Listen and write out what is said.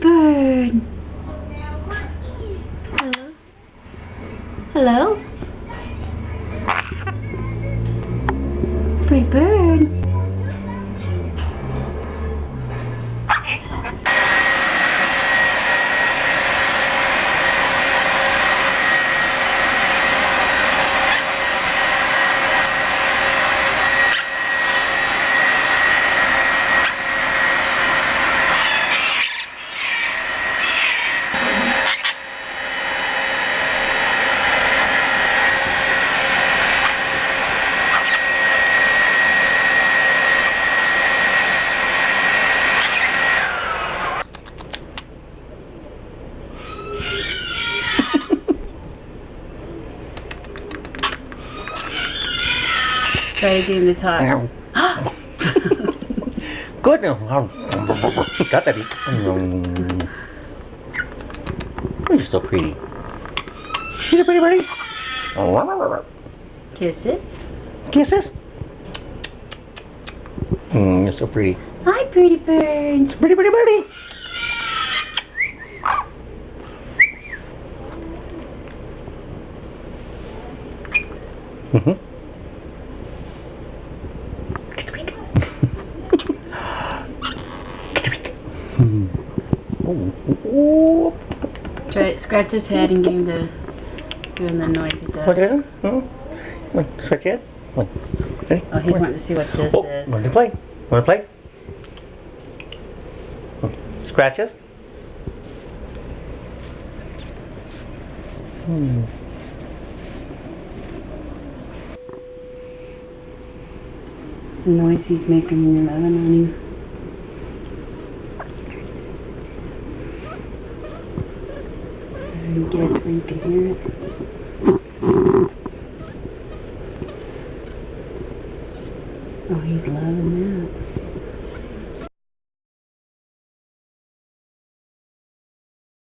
bird. Hello? Hello? Pretty bird. Try to do the talk. Good. Got that. You're so pretty. She's a pretty birdie. Kisses. Kisses. You're so pretty. Hi, pretty bird. Pretty birdie. Try scratch his head and give him the noise it does. What is it? Scratch your head? Ready? Oh, he's wanting to see what this is. Want to play? Want to play? Scratches? The noise he's making when you're loving on him. Get it so you can hear it. Oh, he's loving that.